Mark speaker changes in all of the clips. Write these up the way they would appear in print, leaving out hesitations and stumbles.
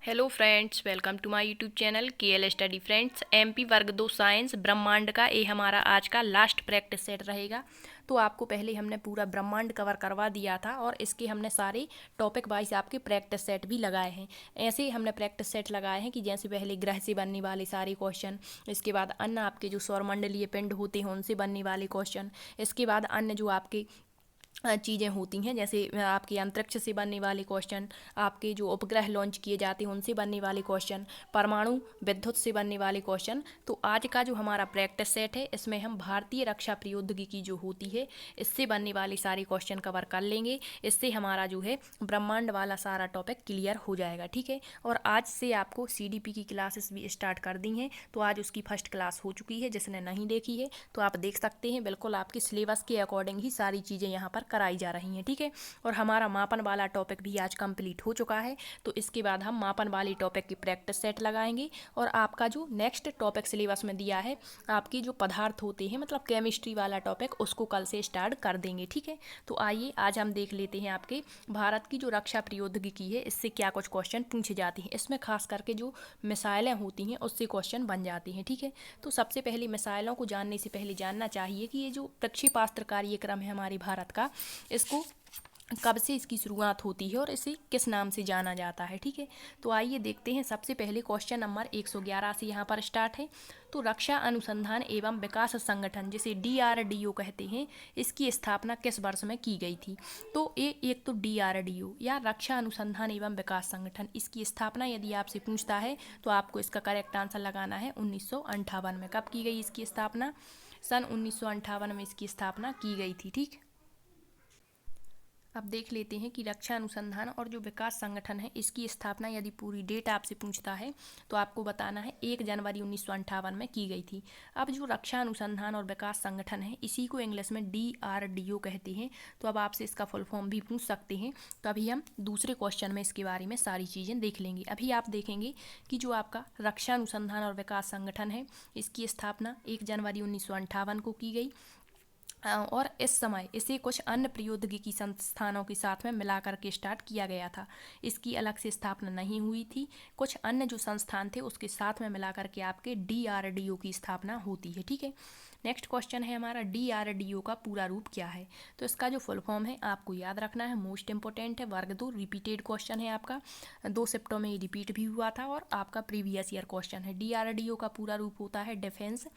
Speaker 1: Hello friends, welcome to my YouTube channel KL study friends. MP वर्ग 2 science ब्रह्मांड का ये हमारा आज का लास्ट प्रैक्टिस सेट रहेगा। तो आपको पहले हमने पूरा ब्रह्मांड कवर करवा दिया था और इसके हमने सारे टॉपिक वाइज आपके प्रैक्टिस सेट भी लगाए हैं। ऐसे ही हमने प्रैक्टिस सेट लगाए हैं कि जैसे पहले ग्रह से बनने वाले सारे क्वेश्चन, इसके बाद अन्य आपके जो सौरमंडलीय पिंड होते हैं उनसे बनने वाले क्वेश्चन, इसके बाद अन्य जो आपके चीज़ें होती हैं जैसे आपके अंतरिक्ष से बनने वाले क्वेश्चन, आपके जो उपग्रह लॉन्च किए जाते हैं उनसे बनने वाले क्वेश्चन, परमाणु विद्युत से बनने वाले क्वेश्चन। तो आज का जो हमारा प्रैक्टिस सेट है इसमें हम भारतीय रक्षा प्रौद्योगिकी जो होती है इससे बनने वाले सारे क्वेश्चन कवर कर लेंगे। इससे हमारा जो है ब्रह्मांड वाला सारा टॉपिक क्लियर हो जाएगा, ठीक है। और आज से आपको सीडीपी की क्लासेस भी स्टार्ट कर दी हैं, तो आज उसकी फर्स्ट क्लास हो चुकी है। जिसने नहीं देखी है तो आप देख सकते हैं, बिल्कुल आपके सिलेबस के अकॉर्डिंग ही सारी चीज़ें यहाँ पर कराई जा रही हैं, ठीक है। और हमारा मापन वाला टॉपिक भी आज कंप्लीट हो चुका है। तो इसके बाद हम मापन वाले टॉपिक की प्रैक्टिस सेट लगाएंगे और आपका जो नेक्स्ट टॉपिक सिलेबस में दिया है आपकी जो पदार्थ होते हैं मतलब केमिस्ट्री वाला टॉपिक, उसको कल से स्टार्ट कर देंगे, ठीक है। तो आइए आज हम देख लेते हैं आपके भारत की जो रक्षा प्रौद्योगिकी है इससे क्या कुछ क्वेश्चन पूछे जाते हैं। इसमें खास करके जो मिसाइलें होती हैं उससे क्वेश्चन बन जाते हैं, ठीक है। तो सबसे पहले मिसाइलों को जानने से पहले जानना चाहिए कि ये जो प्रक्षेपास्त्र कार्यक्रम है हमारे भारत का, इसको कब से इसकी शुरुआत होती है और इसे किस नाम से जाना जाता है, ठीक है। तो आइए देखते हैं। सबसे पहले क्वेश्चन नंबर 111 से यहाँ पर स्टार्ट है। तो रक्षा अनुसंधान एवं विकास संगठन जिसे डीआरडीओ कहते हैं, इसकी स्थापना किस वर्ष में की गई थी। तो एक तो डीआरडीओ या रक्षा अनुसंधान एवं विकास संगठन, इसकी स्थापना यदि आपसे पूछता है तो आपको इसका करेक्ट आंसर लगाना है 1958 में। कब की गई इसकी स्थापना? सन 1958 में इसकी स्थापना की गई थी, ठीक। अब देख लेते हैं कि रक्षा अनुसंधान और जो विकास संगठन है इसकी स्थापना यदि पूरी डेट आपसे पूछता है तो आपको बताना है 1 जनवरी 1958 में की गई थी। अब जो रक्षा अनुसंधान और विकास संगठन है इसी को इंग्लिश में डीआरडीओ कहते हैं। तो अब आपसे इसका फुल फॉर्म भी पूछ सकते हैं। तो अभी हम दूसरे क्वेश्चन में इसके बारे में सारी चीज़ें देख लेंगे। अभी आप देखेंगे कि जो आपका रक्षा अनुसंधान और विकास संगठन है इसकी स्थापना 1 जनवरी 1958 को की गई। और इस समय इसे कुछ अन्य प्रौद्योगिकी संस्थानों के साथ में मिलाकर के स्टार्ट किया गया था। इसकी अलग से स्थापना नहीं हुई थी। कुछ अन्य जो संस्थान थे उसके साथ में मिलाकर के आपके डीआरडीओ की स्थापना होती है, ठीक है। नेक्स्ट क्वेश्चन है हमारा, डीआरडीओ का पूरा रूप क्या है। तो इसका जो फुल फॉर्म है आपको याद रखना है, मोस्ट इंपॉर्टेंट है। वर्ग 2 रिपीटेड क्वेश्चन है आपका, 2 शिफ्टों में रिपीट भी हुआ था और आपका प्रीवियस ईयर क्वेश्चन है। डीआरडीओ का पूरा रूप होता है defence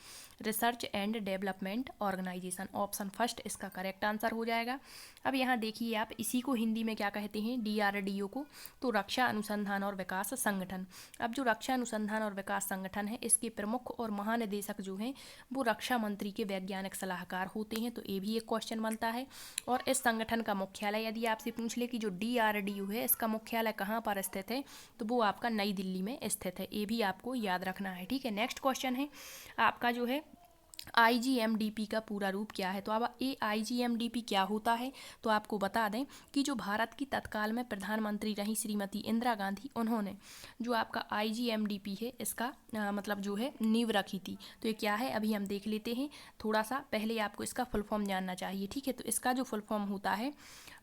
Speaker 1: research and development organisation. Option first इसका करेक्ट आंसर हो जाएगा। अब यहाँ देखिए आप, इसी को हिंदी में क्या कहते हैं डीआरडीओ को, तो रक्षा अनुसंधान और विकास संगठन। अब जो रक्षा अनुसंधान और विकास संगठन है इसके प्रमुख और महानिदेशक जो हैं वो रक्षा मंत्री के वैज्ञानिक सलाहकार होते हैं। तो ये भी एक क्वेश्चन बनता है। और इस संगठन का मुख्यालय यदि आपसे पूछ ले कि जो डीआरडीओ है इसका मुख्यालय कहाँ पर स्थित है, तो वो आपका नई दिल्ली में स्थित है। ये भी आपको याद रखना है, ठीक है। नेक्स्ट क्वेश्चन है आपका जो है आईजीएमडीपी का पूरा रूप क्या है। तो अब ये आईजीएमडीपी क्या होता है, तो आपको बता दें कि जो भारत की तत्काल में प्रधानमंत्री रही श्रीमती इंदिरा गांधी, उन्होंने जो आपका आईजीएमडीपी है इसका मतलब जो है नींव रखी थी। तो ये क्या है अभी हम देख लेते हैं। थोड़ा सा पहले आपको इसका फुल फॉर्म जानना चाहिए, ठीक है। तो इसका जो फुल फॉर्म होता है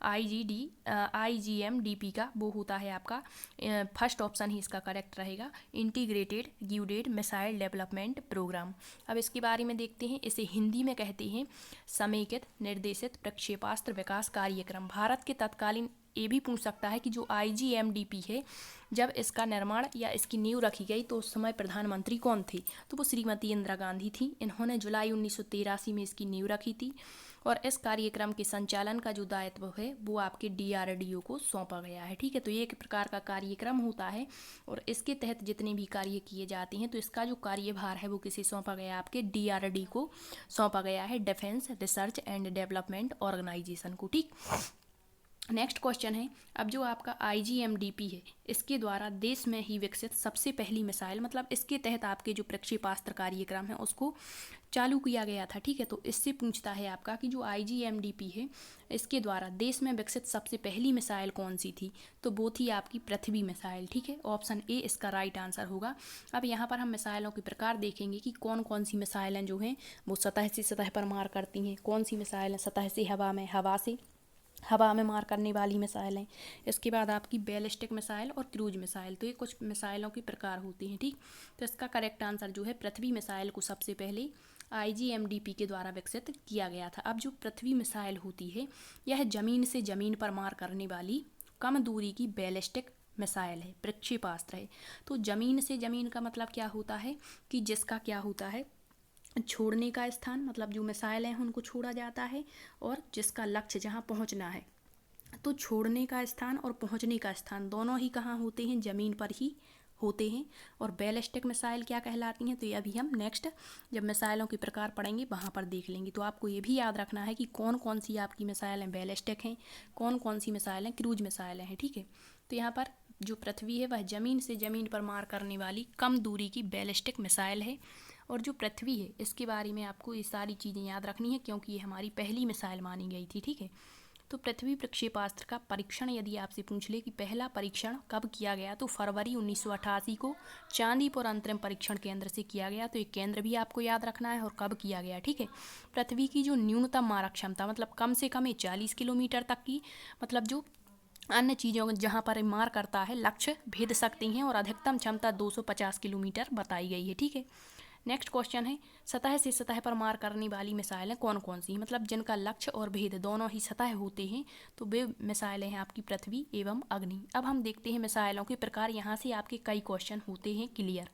Speaker 1: आईजीएमडीपी का, वो होता है आपका फर्स्ट ऑप्शन ही इसका करेक्ट रहेगा, इंटीग्रेटेड ग्यूडेड मिसाइल डेवलपमेंट प्रोग्राम। अब इसके बारे में देखते हैं। इसे हिंदी में कहते हैं समेकित निर्देशित प्रक्षेपास्त्र विकास कार्यक्रम। भारत के तत्कालीन ये भी पूछ सकता है कि जो आईजीएमडीपी है जब इसका निर्माण या इसकी नींव रखी गई तो उस समय प्रधानमंत्री कौन थे, तो वो श्रीमती इंदिरा गांधी थी। इन्होंने जुलाई 1983 में इसकी नींव रखी थी। और इस कार्यक्रम के संचालन का जो दायित्व है वो आपके डीआरडीओ को सौंपा गया है, ठीक है। तो ये एक प्रकार का कार्यक्रम होता है और इसके तहत जितने भी कार्य किए जाते हैं तो इसका जो कार्यभार है वो किसे सौंपा गया है, आपके डीआरडी को सौंपा गया है, defence research and development organisation को, ठीक। नेक्स्ट क्वेश्चन है, अब जो आपका आईजीएमडीपी है इसके द्वारा देश में ही विकसित सबसे पहली मिसाइल, मतलब इसके तहत आपके जो प्रक्षेपास्त्र कार्यक्रम है उसको चालू किया गया था, ठीक है। तो इससे पूछता है आपका कि जो आईजीएमडीपी है इसके द्वारा देश में विकसित सबसे पहली मिसाइल कौन सी थी, तो वो थी आपकी पृथ्वी मिसाइल, ठीक है। ऑप्शन ए इसका राइट आंसर होगा। अब यहाँ पर हम मिसाइलों के प्रकार देखेंगे कि कौन कौन सी मिसाइलें जो हैं वो सतह से सतह पर मार करती हैं, कौन सी मिसाइलें सतह से हवा में, हवा से हवा में मार करने वाली मिसाइल हैं। इसके बाद आपकी बैलिस्टिक मिसाइल और क्रूज मिसाइल, तो ये कुछ मिसाइलों के प्रकार होते हैं, ठीक। तो इसका करेक्ट आंसर जो है पृथ्वी मिसाइल को सबसे पहले IGMDP के द्वारा विकसित किया गया था। अब जो पृथ्वी मिसाइल होती है यह ज़मीन से ज़मीन पर मार करने वाली कम दूरी की बैलिस्टिक मिसाइल है, प्रक्षेपास्त्र है। तो ज़मीन से ज़मीन का मतलब क्या होता है कि जिसका क्या होता है छोड़ने का स्थान, मतलब जो मिसाइल हैं उनको छोड़ा जाता है, और जिसका लक्ष्य जहाँ पहुँचना है, तो छोड़ने का स्थान और पहुँचने का स्थान दोनों ही कहाँ होते हैं, ज़मीन पर ही होते हैं। और बैलिस्टिक मिसाइल क्या कहलाती हैं, तो ये अभी हम नेक्स्ट जब मिसाइलों के प्रकार पढ़ेंगे वहाँ पर देख लेंगे। तो आपको ये भी याद रखना है कि कौन कौन सी आपकी मिसाइलें बैलिस्टिक हैं, कौन कौन सी मिसाइलें क्रूज मिसाइलें हैं, ठीक है। तो यहाँ पर जो पृथ्वी है वह ज़मीन से ज़मीन पर मार करने वाली कम दूरी की बैलिस्टिक मिसाइल है। और जो पृथ्वी है इसके बारे में आपको ये सारी चीज़ें याद रखनी है, क्योंकि ये हमारी पहली मिसाइल मानी गई थी, ठीक है। तो पृथ्वी प्रक्षेपास्त्र का परीक्षण यदि आपसे पूछ ले कि पहला परीक्षण कब किया गया, तो फरवरी 1988 को चांदीपुर अंतरिम परीक्षण केंद्र से किया गया। तो ये केंद्र भी आपको याद रखना है और कब किया गया, ठीक है। पृथ्वी की जो न्यूनतम मारक क्षमता, मतलब कम से कम 40 किलोमीटर तक की, मतलब जो अन्य चीज़ों जहाँ पर मार करता है लक्ष्य भेद सकती हैं, और अधिकतम क्षमता 250 किलोमीटर बताई गई है, ठीक है। नेक्स्ट क्वेश्चन है, सतह से सतह पर मार करने वाली मिसाइलें कौन कौन सी हैं, मतलब जिनका लक्ष्य और भेद दोनों ही सतह होते हैं, तो वे मिसाइलें हैं आपकी पृथ्वी एवं अग्नि। अब हम देखते हैं मिसाइलों के प्रकार, यहाँ से आपके कई क्वेश्चन होते हैं क्लियर।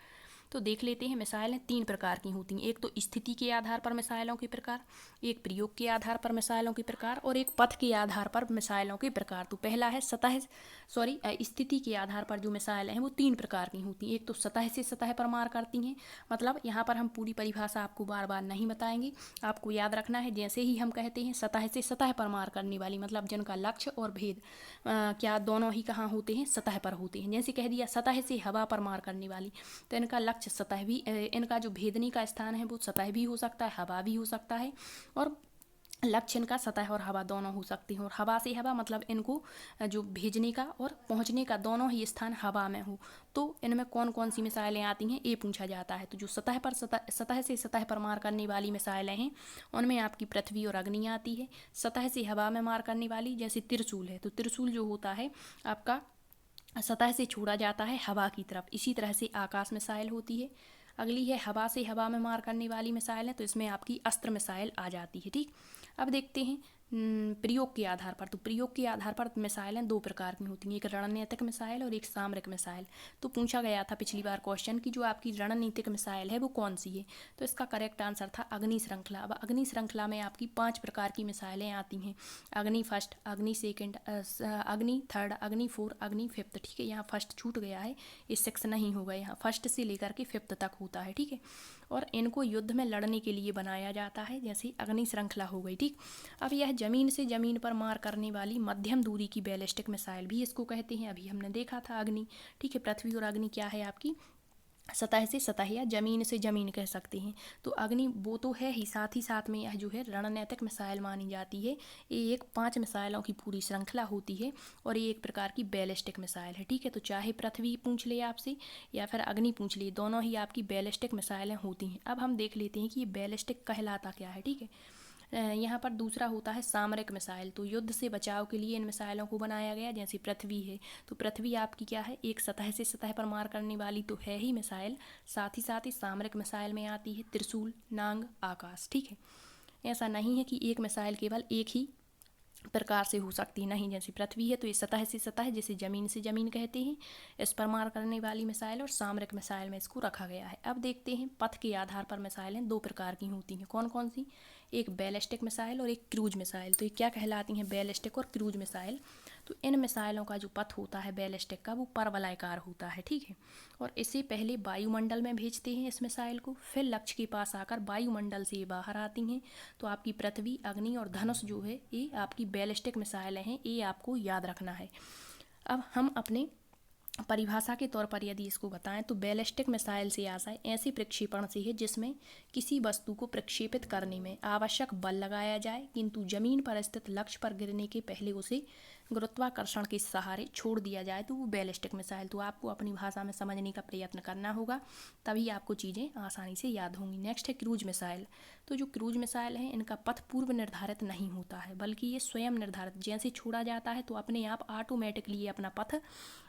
Speaker 1: तो देख लेते हैं मिसाइलें 3 प्रकार की होती हैं, एक तो स्थिति के आधार पर मिसाइलों के प्रकार, एक प्रयोग के आधार पर मिसाइलों के प्रकार, और एक पथ के आधार पर मिसाइलों के प्रकार। तो पहला है स्थिति के आधार पर जो मिसाइलें हैं वो 3 प्रकार की होती हैं। एक तो सतह से सतह पर मार करती हैं, मतलब यहाँ पर हम पूरी परिभाषा आपको बार बार नहीं बताएंगे, आपको याद रखना है जैसे ही हम कहते हैं सतह से सतह पर मार करने वाली, मतलब जिनका लक्ष्य और भेद क्या दोनों ही कहाँ होते हैं, सतह पर होते हैं। जैसे कह दिया सतह से हवा पर मार करने वाली, तो इनका लक्ष्य सतह भी, इनका जो भेदने का स्थान है वो सतह भी हो सकता है, हवा भी हो सकता है, और लक्ष्य इनका सतह और हवा दोनों हो सकते हैं। और हवा से हवा मतलब इनको जो भेजने का और पहुंचने का दोनों ही स्थान हवा में हो। तो इनमें कौन कौन सी मिसाइलें आती हैं ये पूछा जाता है। तो जो सतह से सतह पर मार करने वाली मिसाइलें हैं उनमें आपकी पृथ्वी और अग्नि आती है। सतह से हवा में मार करने वाली जैसे त्रिशूल है, तो त्रिशूल जो होता है आपका सतह से छोड़ा जाता है हवा की तरफ, इसी तरह से आकाश मिसाइल होती है। अगली है हवा से हवा में मार करने वाली मिसाइल है, तो इसमें आपकी अस्त्र मिसाइल आ जाती है, ठीक। अब देखते हैं प्रयोग के आधार पर। तो प्रयोग के आधार पर मिसाइलें 2 प्रकार की होती हैं, एक रणनीतिक मिसाइल और एक सामरिक मिसाइल। तो पूछा गया था पिछली बार क्वेश्चन की जो आपकी रणनीतिक मिसाइल है वो कौन सी है, तो इसका करेक्ट आंसर था अग्नि श्रृंखला। अब अग्नि श्रृंखला में आपकी 5 प्रकार की मिसाइलें आती हैं, अग्नि फर्स्ट, अग्नि सेकेंड, अग्नि थर्ड, अग्नि 4, अग्नि 5th, ठीक है। यहाँ फर्स्ट छूट गया है, ये 6 नहीं होगा, यहाँ फर्स्ट से लेकर के 5th तक होता है, ठीक है। और इनको युद्ध में लड़ने के लिए बनाया जाता है, जैसे अग्नि श्रृंखला हो गई, ठीक। अब यह जमीन से जमीन पर मार करने वाली मध्यम दूरी की बैलिस्टिक मिसाइल भी इसको कहते हैं, अभी हमने देखा था अग्नि, ठीक है। पृथ्वी और अग्नि क्या है आपकी सतह से सतह या जमीन से जमीन कह सकते हैं। तो अग्नि वो तो है ही, साथ ही साथ में यह जो है रणनीतिक मिसाइल मानी जाती है। ये एक 5 मिसाइलों की पूरी श्रृंखला होती है और ये एक प्रकार की बैलिस्टिक मिसाइल है, ठीक है। तो चाहे पृथ्वी पूछ ले आपसे या फिर अग्नि पूछ ले, दोनों ही आपकी बैलिस्टिक मिसाइलें होती हैं। अब हम देख लेते हैं कि ये बैलिस्टिक कहलाता क्या है, ठीक है। यहाँ पर दूसरा होता है सामरिक मिसाइल। तो युद्ध से बचाव के लिए इन मिसाइलों को बनाया गया, जैसे पृथ्वी है, तो पृथ्वी आपकी क्या है, एक सतह से सतह पर मार करने वाली तो है ही मिसाइल, साथ ही सामरिक मिसाइल में आती है त्रिशूल, नांग, आकाश, ठीक है। ऐसा नहीं है कि एक मिसाइल केवल एक ही प्रकार से हो सकती नहीं, जैसे पृथ्वी है तो ये सतह से सतह जिसे ज़मीन से ज़मीन कहते हैं, इस पर मार करने वाली मिसाइल, और सामरिक मिसाइल में इसको रखा गया है। अब देखते हैं पथ के आधार पर मिसाइलें 2 प्रकार की होती हैं, कौन कौन सी, एक बैलिस्टिक मिसाइल और एक क्रूज मिसाइल। तो ये क्या कहलाती हैं, बैलिस्टिक और क्रूज मिसाइल। तो इन मिसाइलों का जो पथ होता है बैलिस्टिक का वो परवलयाकार होता है, ठीक है। और इसे पहले वायुमंडल में भेजते हैं इस मिसाइल को, फिर लक्ष्य के पास आकर वायुमंडल से ये बाहर आती हैं। तो आपकी पृथ्वी, अग्नि और धनुष जो है ये आपकी बैलिस्टिक मिसाइलें हैं, ये आपको याद रखना है। अब हम अपने परिभाषा के तौर पर यदि इसको बताएं तो बैलिस्टिक मिसाइल से आशय ऐसे प्रक्षेपण से है जिसमें किसी वस्तु को प्रक्षेपित करने में आवश्यक बल लगाया जाए, किंतु जमीन पर स्थित लक्ष्य पर गिरने के पहले उसे गुरुत्वाकर्षण के सहारे छोड़ दिया जाए तो वो बैलिस्टिक मिसाइल। तो आपको अपनी भाषा में समझने का प्रयत्न करना होगा, तभी आपको चीज़ें आसानी से याद होंगी। नेक्स्ट है क्रूज मिसाइल। तो जो क्रूज मिसाइल है इनका पथ पूर्व निर्धारित नहीं होता है, बल्कि ये स्वयं निर्धारित, जैसे छोड़ा जाता है तो अपने आप ऑटोमेटिकली ये अपना पथ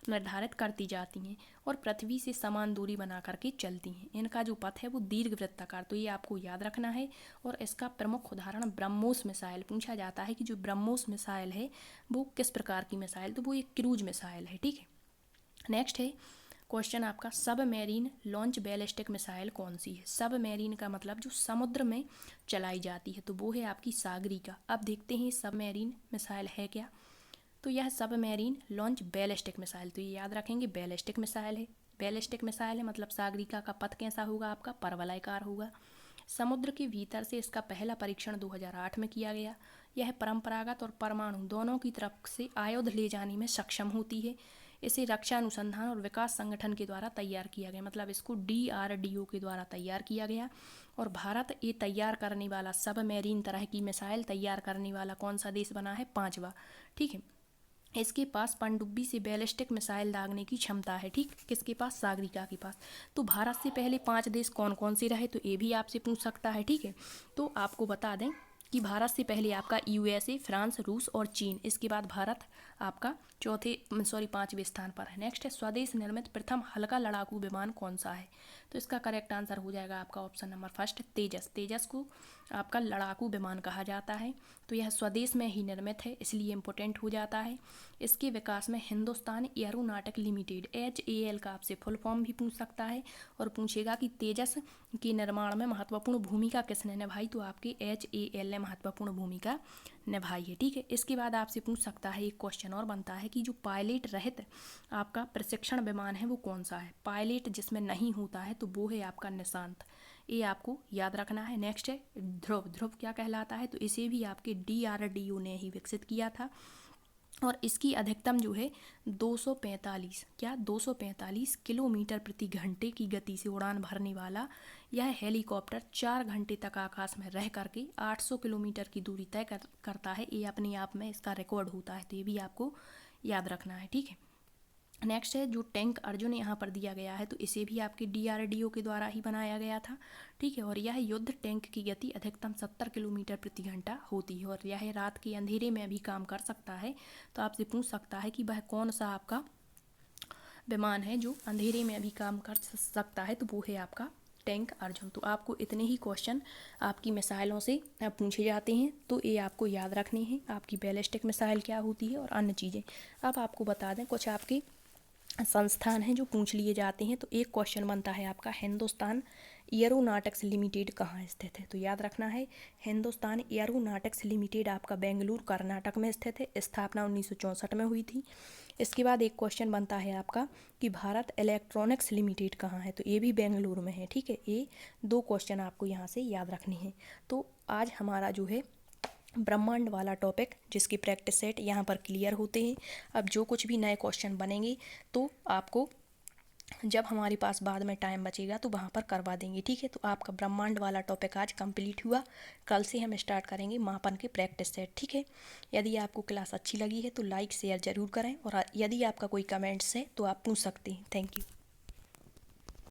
Speaker 1: निर्धारित करती जाती हैं और पृथ्वी से समान दूरी बना करके चलती हैं। इनका जो पथ है वो दीर्घवृत्ताकार, तो ये आपको याद रखना है। और इसका प्रमुख उदाहरण ब्रह्मोस मिसाइल। पूछा जाता है कि जो ब्रह्मोस मिसाइल है वो किस प्रकार की मिसाइल, तो वो एक क्रूज मिसाइल है, ठीक है। नेक्स्ट है क्वेश्चन आपका, सब मैरीन लॉन्च बैलिस्टिक मिसाइल कौन सी है। सब मैरीन का मतलब जो समुद्र में चलाई जाती है, तो वो है आपकी सागरिका। अब देखते हैं सब मैरीन मिसाइल है क्या। तो यह सब मैरीन लॉन्च बैलिस्टिक मिसाइल, तो ये याद रखेंगे बैलिस्टिक मिसाइल है। बैलिस्टिक मिसाइल है मतलब सागरिका का पथ कैसा होगा आपका, परवलयाकार होगा। समुद्र के भीतर से इसका पहला परीक्षण 2008 में किया गया। यह परंपरागत और परमाणु दोनों की तरफ से आयुध ले जाने में सक्षम होती है। इसे रक्षा अनुसंधान और विकास संगठन के द्वारा तैयार किया गया, मतलब इसको DRDO के द्वारा तैयार किया गया। और भारत ये तैयार करने वाला सब मैरीन तरह की मिसाइल तैयार करने वाला कौन सा देश बना है, 5वां, ठीक है। इसके पास पनडुब्बी से बैलिस्टिक मिसाइल दागने की क्षमता है, ठीक। किसके पास, सागरिका के पास। तो भारत से पहले 5 देश कौन कौन से रहे, तो ये भी आपसे पूछ सकता है, ठीक है। तो आपको बता दें कि भारत से पहले आपका USA, फ्रांस, रूस और चीन। इसके बाद भारत आपका 5वें स्थान पर है। नेक्स्ट है स्वदेश निर्मित प्रथम हल्का लड़ाकू विमान कौन सा है। तो इसका करेक्ट आंसर हो जाएगा आपका ऑप्शन नंबर फर्स्ट, तेजस। तेजस को आपका लड़ाकू विमान कहा जाता है। तो यह स्वदेश में ही निर्मित है, इसलिए इम्पोर्टेंट हो जाता है। इसके विकास में हिंदुस्तान एरोनॉटिक लिमिटेड, HAL का आपसे फुल फॉर्म भी पूछ सकता है और पूछेगा कि तेजस के निर्माण में महत्वपूर्ण भूमिका किसने निभाई, तो आपके HAL ने महत्वपूर्ण भूमिका निभाई है, ठीक है। इसके बाद आपसे पूछ सकता है, एक क्वेश्चन और बनता है कि जो पायलट रहित आपका प्रशिक्षण विमान है वो कौन सा है। पायलट जिसमें नहीं होता है तो वो है आपका निशांत, ये आपको याद रखना है। नेक्स्ट है ध्रुव। ध्रुव क्या कहलाता है, तो इसे भी आपके DRDO ने ही विकसित किया था और इसकी अधिकतम जो है 245 किलोमीटर प्रति घंटे की गति से उड़ान भरने वाला यह हेलीकॉप्टर 4 घंटे तक आकाश में रह करके 800 किलोमीटर की दूरी तय करता है। ये अपने आप में इसका रिकॉर्ड होता है, तो ये भी आपको याद रखना है, ठीक है। नेक्स्ट है जो टैंक अर्जुन यहाँ पर दिया गया है, तो इसे भी आपके DRDO के द्वारा ही बनाया गया था, ठीक है। और यह युद्ध टैंक की गति अधिकतम 70 किलोमीटर प्रति घंटा होती है और यह रात के अंधेरे में भी काम कर सकता है। तो आपसे पूछ सकता है कि वह कौन सा आपका विमान है जो अंधेरे में भी काम कर सकता है, तो वो है आपका टैंक अर्जुन। तो आपको इतने ही क्वेश्चन आपकी मिसाइलों से पूछे जाते हैं, तो ये आपको याद रखने हैं। आपकी बैलिस्टिक मिसाइल क्या होती है और अन्य चीज़ें। अब आपको बता दें कुछ आपके संस्थान हैं जो पूछ लिए जाते हैं। तो एक क्वेश्चन बनता है आपका, हिंदुस्तान एरोनॉटिक्स लिमिटेड कहाँ स्थित है। तो याद रखना है हिंदुस्तान एरोनॉटिक्स लिमिटेड आपका बेंगलुरु कर्नाटक में स्थित है। स्थापना 1964 में हुई थी। इसके बाद एक क्वेश्चन बनता है आपका कि भारत इलेक्ट्रॉनिक्स लिमिटेड कहाँ है, तो ये भी बेंगलुरु में है, ठीक है। ये 2 क्वेश्चन आपको यहाँ से याद रखने हैं। तो आज हमारा जो है ब्रह्मांड वाला टॉपिक जिसकी प्रैक्टिस सेट यहाँ पर क्लियर होते हैं। अब जो कुछ भी नए क्वेश्चन बनेंगे तो आपको जब हमारे पास बाद में टाइम बचेगा तो वहाँ पर करवा देंगे, ठीक है। तो आपका ब्रह्मांड वाला टॉपिक आज कंप्लीट हुआ। कल से हम स्टार्ट करेंगे मापन के प्रैक्टिस सेट, ठीक है। यदि आपको क्लास अच्छी लगी है तो लाइक शेयर ज़रूर करें और यदि आपका कोई कमेंट्स है तो आप पूछ सकते हैं। Thank you.